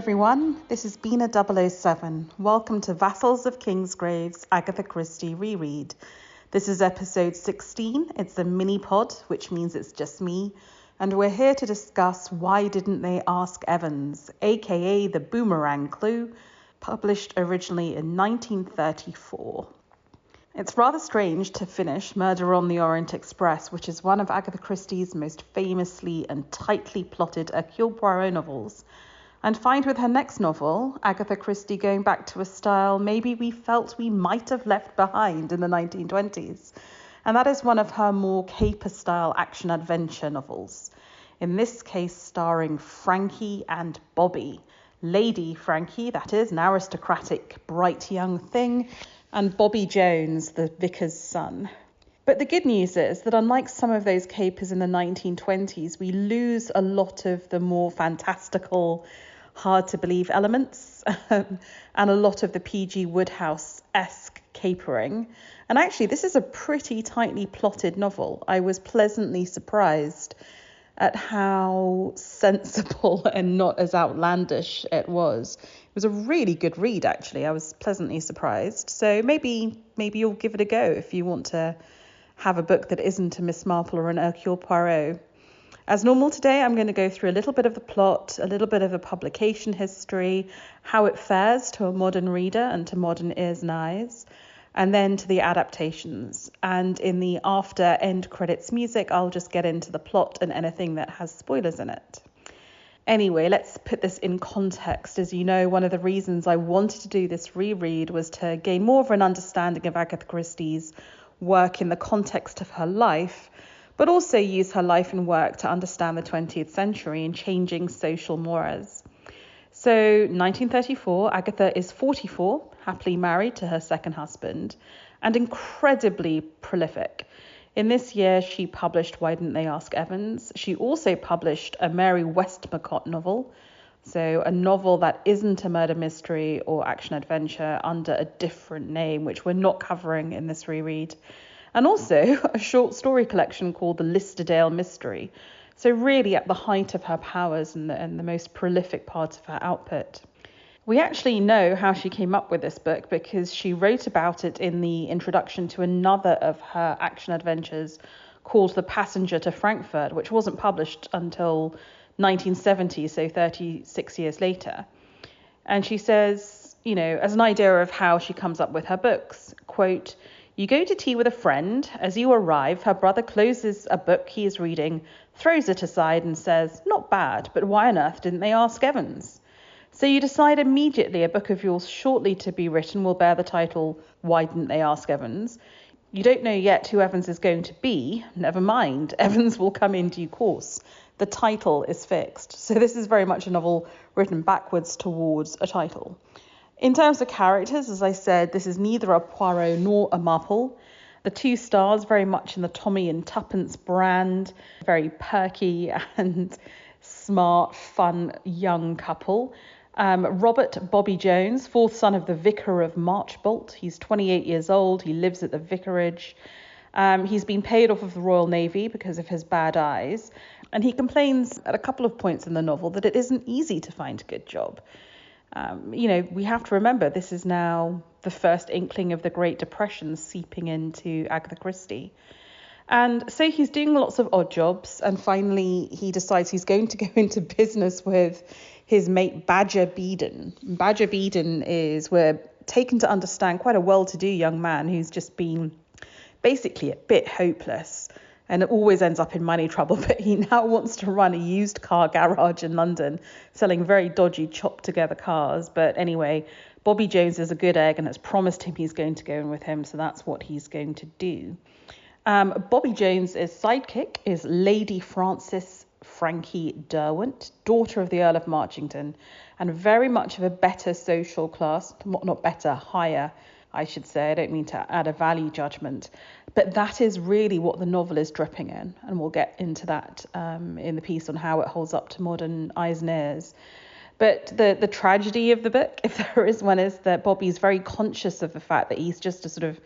everyone, this is Bina 007. Welcome to Vassals of Kingsgrave's Agatha Christie Reread. This is episode 16. It's a mini-pod, which means it's just me. And we're here to discuss Why Didn't They Ask Evans, aka The Boomerang Clue, published originally in 1934. It's rather strange to finish Murder on the Orient Express, which is one of Agatha Christie's most famously and tightly plotted Hercule Poirot novels, and find with her next novel, Agatha Christie going back to a style maybe we felt we might have left behind in the 1920s. And that is one of her more caper-style action-adventure novels. In this case, starring Frankie and Bobby. Lady Frankie, that is, an aristocratic, bright young thing, and Bobby Jones, the vicar's son. But the good news is that unlike some of those capers in the 1920s, we lose a lot of the more fantastical, hard-to-believe elements and a lot of the P.G. Wodehouse-esque capering. And actually, this is a pretty tightly plotted novel. I was pleasantly surprised at how sensible and not as outlandish it was. It was a really good read, actually. I was pleasantly surprised. So maybe you'll give it a go if you want to have a book that isn't a Miss Marple or an Hercule Poirot. As normal today, I'm going to go through a little bit of the plot, a little bit of the publication history, how it fares to a modern reader and to modern ears and eyes, and then to the adaptations. And in the after end credits music, I'll just get into the plot and anything that has spoilers in it. Anyway, let's put this in context. As you know, one of the reasons I wanted to do this reread was to gain more of an understanding of Agatha Christie's work in the context of her life, but also use her life and work to understand the 20th century and changing social mores. So 1934, Agatha is 44, happily married to her second husband, and incredibly prolific. In this year, she published Why Didn't They Ask Evans? She also published a Mary Westmacott novel, so a novel that isn't a murder mystery or action adventure under a different name, which we're not covering in this reread. And also a short story collection called The Listerdale Mystery. So really at the height of her powers and the most prolific part of her output. We actually know how she came up with this book because she wrote about it in the introduction to another of her action adventures called The Passenger to Frankfurt, which wasn't published until 1970, so 36 years later. And she says, as an idea of how she comes up with her books, quote, "You go to tea with a friend. As you arrive, her brother closes a book he is reading, throws it aside and says, 'Not bad, but why on earth didn't they ask Evans?' So you decide immediately a book of yours shortly to be written will bear the title, 'Why Didn't They Ask Evans?' You don't know yet who Evans is going to be. Never mind, Evans will come in due course. The title is fixed." So this is very much a novel written backwards towards a title. In terms of characters, as I said, this is neither a Poirot nor a Marple. The two stars very much in the Tommy and Tuppence brand, very perky and smart, fun young couple. Robert Bobby Jones, fourth son of the Vicar of Marchbolt. He's 28 years old. He lives at the vicarage. He's been paid off of the Royal Navy because of his bad eyes. And he complains at a couple of points in the novel that it isn't easy to find a good job. We have to remember this is now the first inkling of the Great Depression seeping into Agatha Christie. And so he's doing lots of odd jobs. And finally, he decides he's going to go into business with his mate Badger Beeden. Badger Beeden we're taken to understand, quite a well-to-do young man who's just been basically a bit hopeless and always ends up in money trouble, but he now wants to run a used car garage in London, selling very dodgy, chopped-together cars. But anyway, Bobby Jones is a good egg and has promised him he's going to go in with him, so that's what he's going to do. Bobby Jones' sidekick is Lady Frances Frankie Derwent, daughter of the Earl of Marchington, and very much of a better social class, not better, higher, I should say. I don't mean to add a value judgment, but that is really what the novel is dripping in, and we'll get into that in the piece on how it holds up to modern eyes and ears. But the tragedy of the book, if there is one, is that Bobby's very conscious of the fact that he's just a sort of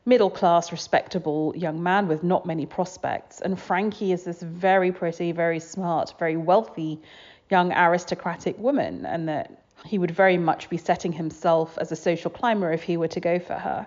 middle-class, respectable young man with not many prospects, and Frankie is this very pretty, very smart, very wealthy young aristocratic woman, and that he would very much be setting himself as a social climber if he were to go for her.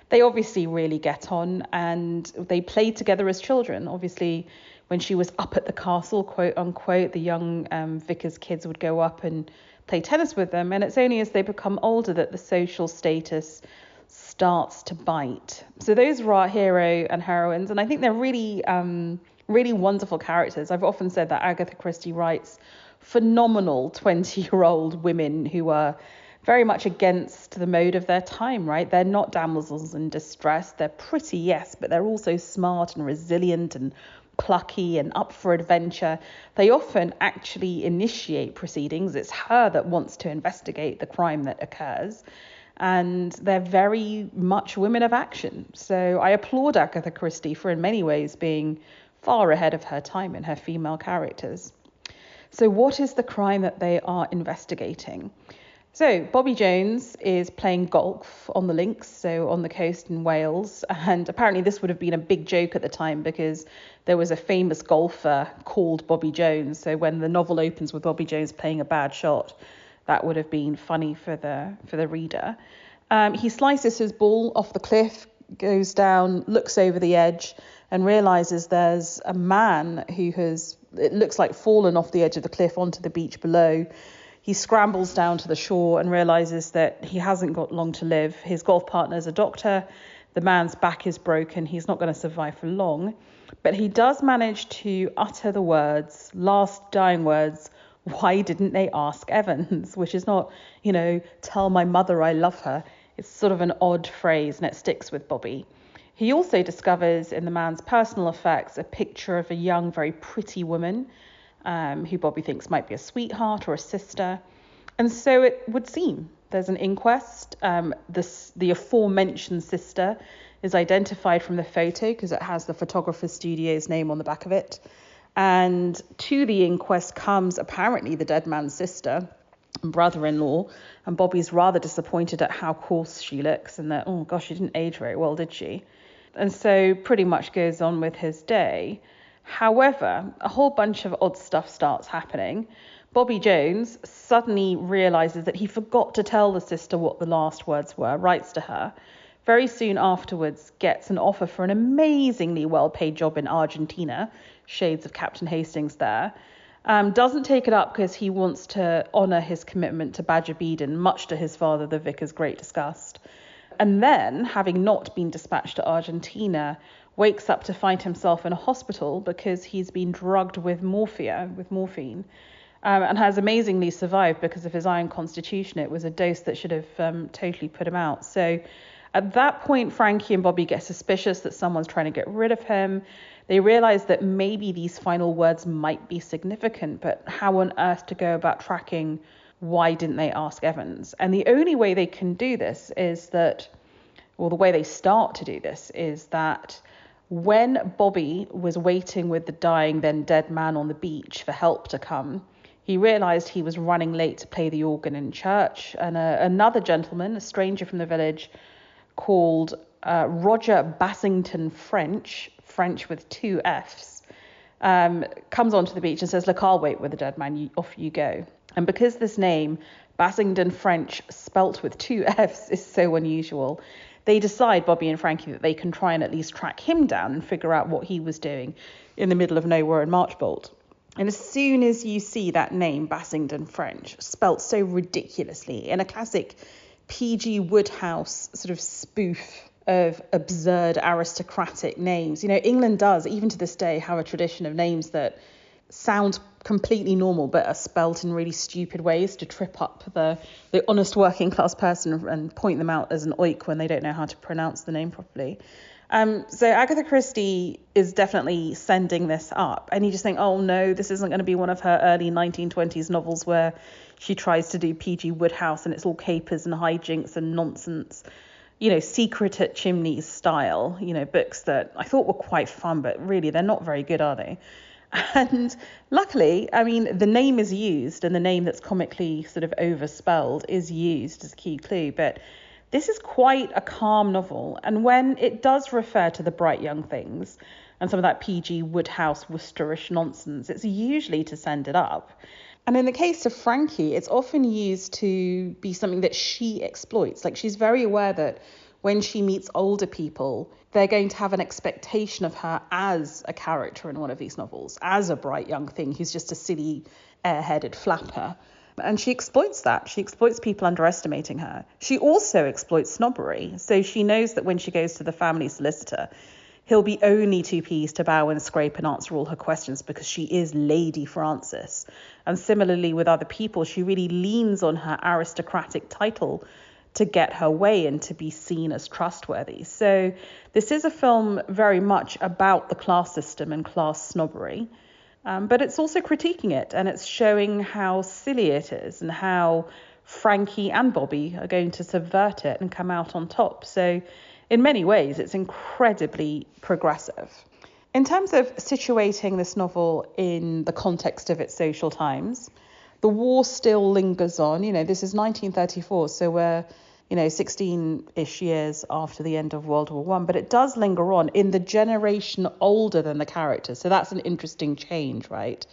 They obviously really get on, and they played together as children. Obviously, when she was up at the castle, quote unquote, the young vicar's kids would go up and play tennis with them. And it's only as they become older that the social status starts to bite. So those are our hero and heroines, and I think they're really, really wonderful characters. I've often said that Agatha Christie writes phenomenal 20-year-old women who are very much against the mode of their time, right? They're not damsels in distress. They're pretty, yes, but they're also smart and resilient and plucky and up for adventure. They often actually initiate proceedings. It's her that wants to investigate the crime that occurs. And they're very much women of action. So I applaud Agatha Christie for in many ways being far ahead of her time in her female characters. So what is the crime that they are investigating? So Bobby Jones is playing golf on the links, so on the coast in Wales. And apparently this would have been a big joke at the time because there was a famous golfer called Bobby Jones. So when the novel opens with Bobby Jones playing a bad shot, that would have been funny for the reader. He slices his ball off the cliff, goes down, looks over the edge, and realizes there's a man who has, it looks like, fallen off the edge of the cliff onto the beach below. He scrambles down to the shore and realizes that he hasn't got long to live. His golf partner is a doctor. The man's back is broken. He's not going to survive for long. But he does manage to utter the words, last dying words, "Why didn't they ask Evans?" Which is not, tell my mother I love her. It's sort of an odd phrase, and it sticks with Bobby. He also discovers in the man's personal effects a picture of a young, very pretty woman who Bobby thinks might be a sweetheart or a sister. And so it would seem there's an inquest. The aforementioned sister is identified from the photo because it has the photographer's studio's name on the back of it. And to the inquest comes apparently the dead man's sister and brother-in-law. And Bobby's rather disappointed at how coarse she looks and that, oh gosh, she didn't age very well, did she? And so pretty much goes on with his day. However, a whole bunch of odd stuff starts happening. Bobby Jones suddenly realizes that he forgot to tell the sister what the last words were, writes to her. Very soon afterwards, gets an offer for an amazingly well-paid job in Argentina, shades of Captain Hastings there. Doesn't take it up because he wants to honour his commitment to Badger Beedon, much to his father, the vicar's great disgust. And then, having not been dispatched to Argentina, wakes up to find himself in a hospital because he's been drugged with morphine, and has amazingly survived because of his iron constitution. It was a dose that should have totally put him out. So at that point, Frankie and Bobby get suspicious that someone's trying to get rid of him. They realise that maybe these final words might be significant, but how on earth to go about tracking why didn't they ask Evans? And the only way they can do this is that, or the way they start to do this, is that when Bobby was waiting with the dying, then dead man on the beach for help to come, he realised he was running late to play the organ in church. And another gentleman, a stranger from the village, called Roger Bassington-Ffrench, French with two F's, comes onto the beach and says, "Look, I'll wait with the dead man, off you go." And because this name, Bassington-Ffrench, spelt with two F's, is so unusual, they decide, Bobby and Frankie, that they can try and at least track him down and figure out what he was doing in the middle of nowhere in Marchbolt. And as soon as you see that name, Bassington-Ffrench, spelt so ridiculously in a classic P.G. Wodehouse sort of spoof of absurd aristocratic names. England does, even to this day, have a tradition of names that sound completely normal but are spelt in really stupid ways to trip up the honest working class person and point them out as an oik when they don't know how to pronounce the name properly. So Agatha Christie is definitely sending this up, and you just think, oh no, this isn't going to be one of her early 1920s novels where she tries to do P.G. Wodehouse and it's all capers and hijinks and nonsense, Secret at Chimneys style, books that I thought were quite fun, but really they're not very good, are they? And luckily, the name is used, and the name that's comically sort of overspelled is used as a key clue, but this is quite a calm novel. And when it does refer to the bright young things and some of that P.G. Wodehouse Woosterish nonsense, it's usually to send it up. And in the case of Frankie, it's often used to be something that she exploits. Like, she's very aware that when she meets older people, they're going to have an expectation of her as a character in one of these novels, as a bright young thing who's just a silly, airheaded flapper. And she exploits that. She exploits people underestimating her. She also exploits snobbery. So she knows that when she goes to the family solicitor, he'll be only too pleased to bow and scrape and answer all her questions because she is Lady Frances. And similarly with other people, she really leans on her aristocratic title to get her way and to be seen as trustworthy. So this is a film very much about the class system and class snobbery. But it's also critiquing it, and it's showing how silly it is and how Frankie and Bobby are going to subvert it and come out on top. So in many ways, it's incredibly progressive. In terms of situating this novel in the context of its social times, the war still lingers on. This is 1934, so we're 16-ish years after the end of World War I, but it does linger on in the generation older than the characters. So that's an interesting change, right?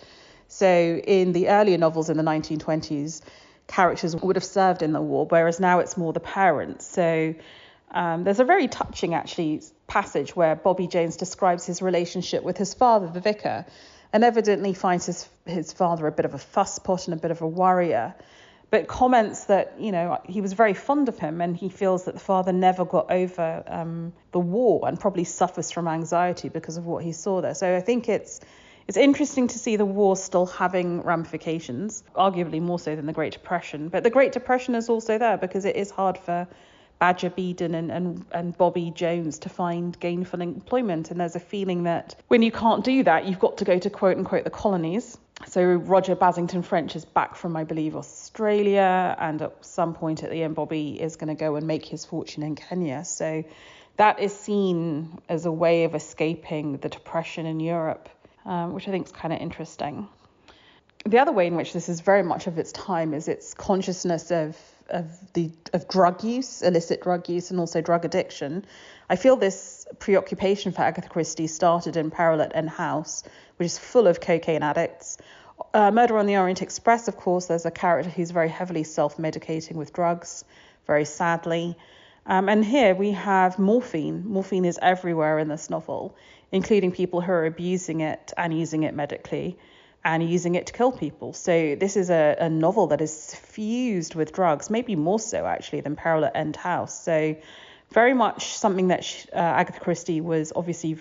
So in the earlier novels in the 1920s, characters would have served in the war, whereas now it's more the parents. So there's a very touching, actually, passage where Bobby Jones describes his relationship with his father, the vicar, and evidently finds his father a bit of a fusspot and a bit of a worrier, but comments that, he was very fond of him and he feels that the father never got over the war and probably suffers from anxiety because of what he saw there. So I think it's interesting to see the war still having ramifications, arguably more so than the Great Depression. But the Great Depression is also there because it is hard for Badger Beedon and Bobby Jones to find gainful employment. And there's a feeling that when you can't do that, you've got to go to, quote unquote, the colonies. So Roger Bassington-Ffrench is back from, I believe, Australia, and at some point at the end, Bobby is going to go and make his fortune in Kenya. So that is seen as a way of escaping the Depression in Europe, which I think is kind of interesting. The other way in which this is very much of its time is its consciousness of drug use, illicit drug use, and also drug addiction. I feel this preoccupation for Agatha Christie started in Peril at End House, which is full of cocaine addicts. Murder on the Orient Express, of course, there's a character who's very heavily self-medicating with drugs, very sadly. And here we have morphine. Morphine is everywhere in this novel, including people who are abusing it and using it medically and using it to kill people. So this is a novel that is fused with drugs, maybe more so actually than Peril at End House. So very much something that Agatha Christie was obviously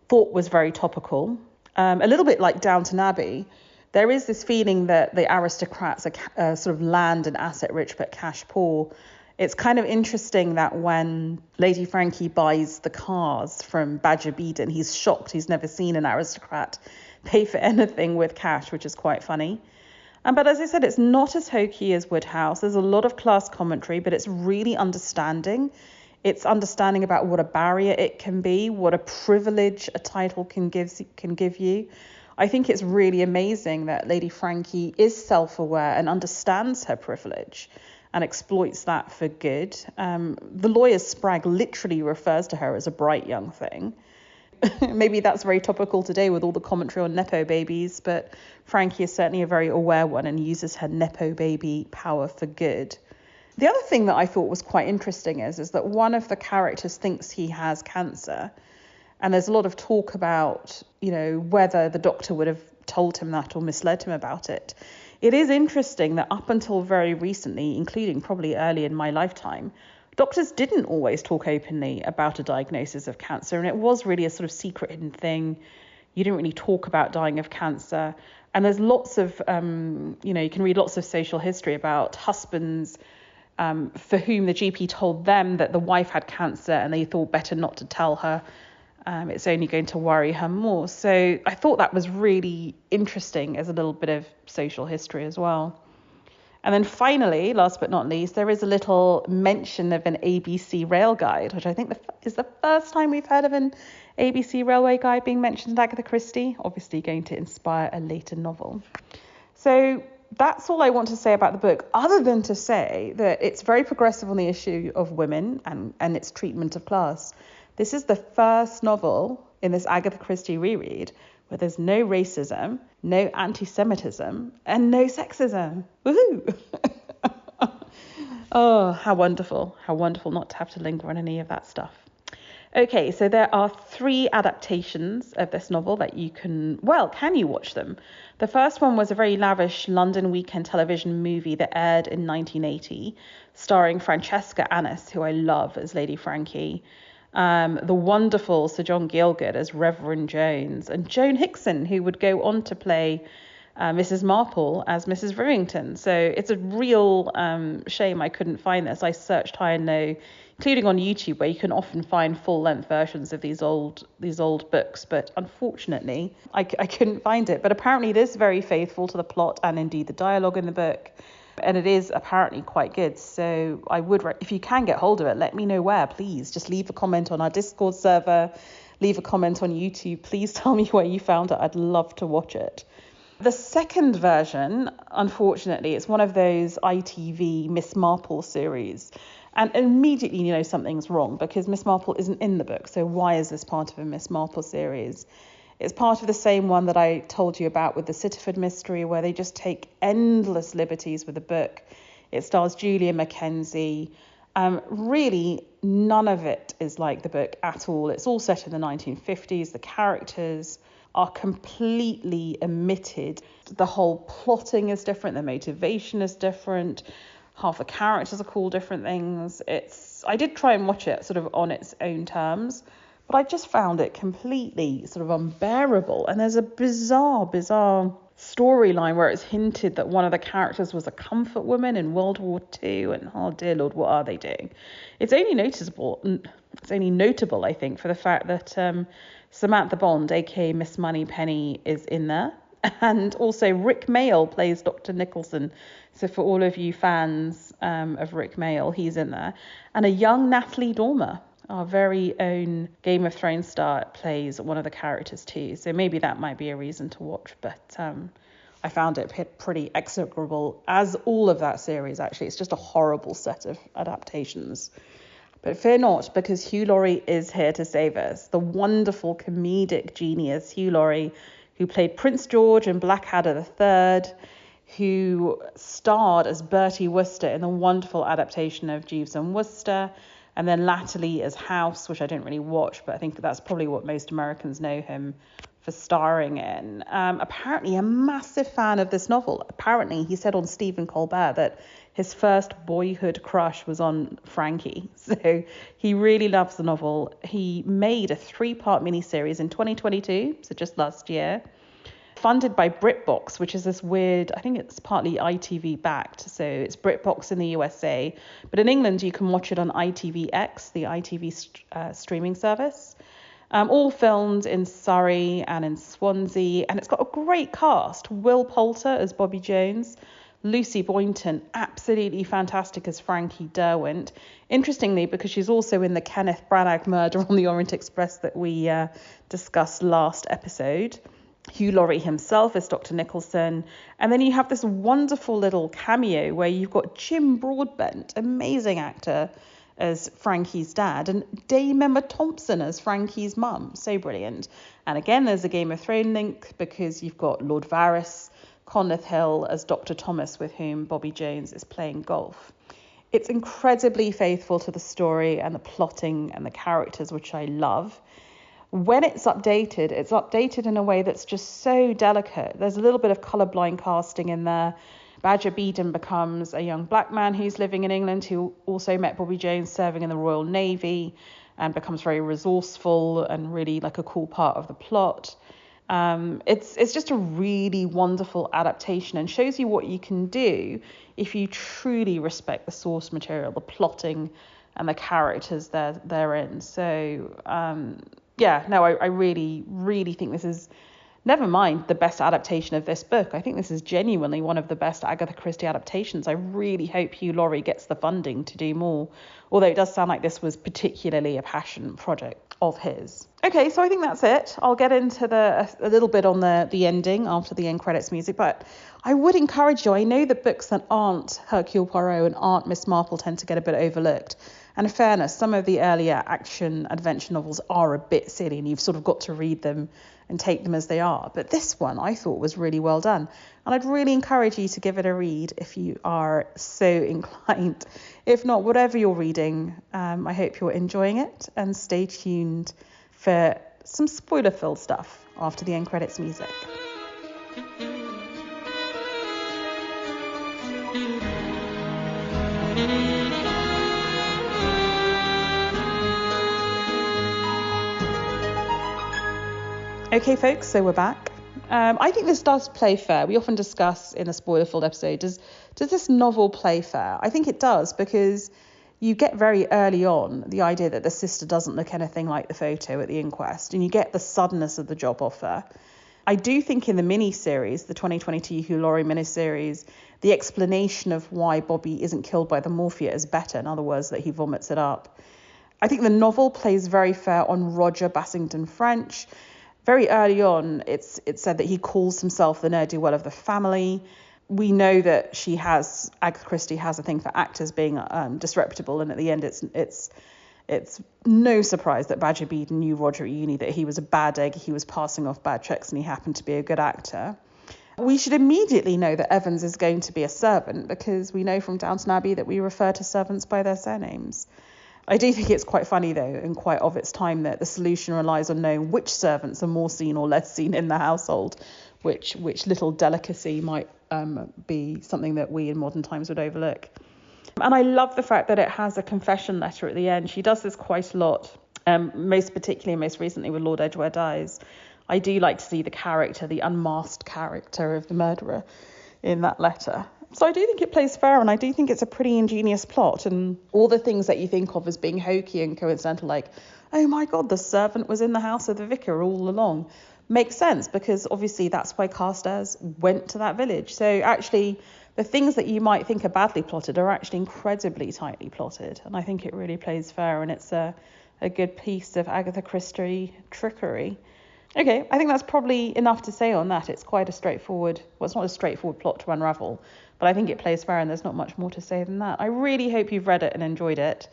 thought was very topical. A little bit like Downton Abbey, there is this feeling that the aristocrats are sort of land and asset rich but cash poor. It's kind of interesting that when Lady Frankie buys the cars from Badger Beedon, he's shocked. He's never seen an aristocrat pay for anything with cash, which is quite funny. But as I said, it's not as hokey as Woodhouse. There's a lot of class commentary, but it's really understanding. It's understanding about what a barrier it can be, what a privilege a title can give you. I think it's really amazing that Lady Frankie is self-aware and understands her privilege and exploits that for good. The lawyer Spragg literally refers to her as a bright young thing. Maybe that's very topical today with all the commentary on Nepo babies, but Frankie is certainly a very aware one and uses her Nepo baby power for good. The other thing that I thought was quite interesting is that one of the characters thinks he has cancer, and there's a lot of talk about, whether the doctor would have told him that or misled him about it. It is interesting that up until very recently, including probably early in my lifetime, doctors didn't always talk openly about a diagnosis of cancer, and it was really a sort of secret hidden thing. You didn't really talk about dying of cancer. And there's lots of, you can read lots of social history about husbands for whom the GP told them that the wife had cancer and they thought better not to tell her. It's only going to worry her more. So I thought that was really interesting as a little bit of social history as well. And then finally, last but not least, there is a little mention of an ABC rail guide, which I think is the first time we've heard of an ABC railway guide being mentioned in Agatha Christie, obviously going to inspire a later novel. So that's all I want to say about the book, other than to say that it's very progressive on the issue of women and its treatment of class. This is the first novel in this Agatha Christie reread where there's no racism, no anti-Semitism, and no sexism. Woohoo! Oh, how wonderful not to have to linger on any of that stuff. Okay, so there are 3 adaptations of this novel that you can you watch them? The first one was a very lavish London weekend television movie that aired in 1980, starring Francesca Annis, who I love as Lady Frankie, the wonderful Sir John Gielgud as Reverend Jones, and Joan Hickson, who would go on to play Mrs. Marple as Mrs. Rivington. So it's a real shame I couldn't find this. I searched high and low, including on YouTube, where you can often find full-length versions of these old books, but unfortunately I couldn't find it. But apparently it is very faithful to the plot and indeed the dialogue in the book, and it is apparently quite good. So I would, if you can get hold of it, let me know where, please. Just leave a comment on our Discord server, leave a comment on YouTube. Please tell me where you found it. I'd love to watch it. The second version, unfortunately, it's one of those ITV Miss Marple series. And immediately you know something's wrong because Miss Marple isn't in the book. So why is this part of a Miss Marple series? It's part of the same one that I told you about with the Sitterford mystery, where they just take endless liberties with the book. It stars Julia Mackenzie. Really, none of it is like the book at all. It's all set in the 1950s. The characters are completely omitted. The whole plotting is different. The motivation is different. Half the characters are called different things. I did try and watch it sort of on its own terms, but I just found it completely sort of unbearable. And there's a bizarre storyline where it's hinted that one of the characters was a comfort woman in World War II, and oh dear Lord, what are they doing? It's only notable, I think, for the fact that Samantha Bond, aka Miss Moneypenny, is in there. And also Rick Mayall plays Dr. Nicholson. So for all of you fans of Rick Mayall, he's in there. And a young Natalie Dormer, our very own Game of Thrones star, plays one of the characters too. So maybe that might be a reason to watch. But I found it pretty execrable, as all of that series, actually. It's just a horrible set of adaptations. But fear not, because Hugh Laurie is here to save us. The wonderful comedic genius Hugh Laurie, who played Prince George in Blackadder III, who starred as Bertie Wooster in the wonderful adaptation of Jeeves and Wooster, and then latterly as House, which I didn't really watch, but I think that's probably what most Americans know him for starring in. Apparently a massive fan of this novel. Apparently he said on Stephen Colbert that his first boyhood crush was on Frankie. So he really loves the novel. He made a 3-part miniseries in 2022, so just last year, funded by BritBox, which is this weird, I think it's partly ITV backed. So it's BritBox in the USA, but in England you can watch it on ITVX, the ITV streaming service. All filmed in Surrey and in Swansea, and it's got a great cast. Will Poulter as Bobby Jones, Lucy Boynton, absolutely fantastic as Frankie Derwent. Interestingly, because she's also in the Kenneth Branagh Murder on the Orient Express that we discussed last episode. Hugh Laurie himself as Dr. Nicholson. And then you have this wonderful little cameo where you've got Jim Broadbent, amazing actor, as Frankie's dad, and Dame Emma Thompson as Frankie's mum. So brilliant. And again, there's a Game of Thrones link because you've got Lord Varys, Conleth Hill as Dr. Thomas, with whom Bobby Jones is playing golf. It's incredibly faithful to the story and the plotting and the characters, which I love. When it's updated in a way that's just so delicate. There's a little bit of colourblind casting in there. Badger Beedon becomes a young black man who's living in England, who also met Bobby Jones serving in the Royal Navy, and becomes very resourceful and really like a cool part of the plot. It's just a really wonderful adaptation and shows you what you can do if you truly respect the source material, the plotting and the characters therein. So I really, really think this is, never mind the best adaptation of this book, I think this is genuinely one of the best Agatha Christie adaptations. I really hope Hugh Laurie gets the funding to do more, although it does sound like this was particularly a passion project of his. Okay, so I think that's it. I'll get into a little bit on the ending after the end credits music, but I would encourage you, I know that books that aren't Hercule Poirot and aren't Miss Marple tend to get a bit overlooked, And in fairness, some of the earlier action adventure novels are a bit silly and you've sort of got to read them and take them as they are. But this one I thought was really well done. And I'd really encourage you to give it a read if you are so inclined. If not, whatever you're reading, I hope you're enjoying it, and stay tuned for some spoiler-filled stuff after the end credits music. Okay, folks, so we're back. I think this does play fair. We often discuss in a spoiler-filled episode, does this novel play fair? I think it does, because you get very early on the idea that the sister doesn't look anything like the photo at the inquest, and you get the suddenness of the job offer. I do think in the mini-series, the 2022 Hugh Laurie mini-series, the explanation of why Bobby isn't killed by the morphia is better. In other words, that he vomits it up. I think the novel plays very fair on Roger Bassington-Ffrench. Very early on, it's said that he calls himself the ne'er-do-well of the family. We know that Agatha Christie has a thing for actors being disreputable, and at the end it's no surprise that Badger Bede knew Roger at uni, that he was a bad egg, he was passing off bad checks, and he happened to be a good actor. We should immediately know that Evans is going to be a servant, because we know from Downton Abbey that we refer to servants by their surnames. I do think it's quite funny, though, and quite of its time, that the solution relies on knowing which servants are more seen or less seen in the household, which little delicacy might be something that we in modern times would overlook. And I love the fact that it has a confession letter at the end. She does this quite a lot, most recently with Lord Edgware Dies. I do like to see the character, the unmasked character of the murderer in that letter. So I do think it plays fair, and I do think it's a pretty ingenious plot, and all the things that you think of as being hokey and coincidental, like, oh my God, the servant was in the house of the vicar all along, makes sense, because obviously that's why Carstairs went to that village. So actually, the things that you might think are badly plotted are actually incredibly tightly plotted, and I think it really plays fair, and it's a good piece of Agatha Christie trickery. Okay, I think that's probably enough to say on that. It's quite a straightforward, well, it's not a straightforward plot to unravel, but I think it plays fair, and there's not much more to say than that. I really hope you've read it and enjoyed it,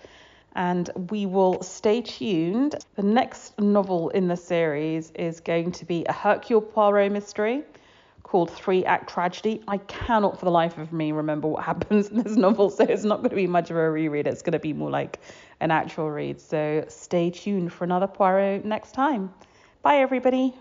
and we will stay tuned. The next novel in the series is going to be a Hercule Poirot mystery called 3-Act Tragedy. I cannot for the life of me remember what happens in this novel, so it's not going to be much of a reread. It's going to be more like an actual read. So stay tuned for another Poirot next time. Bye, everybody.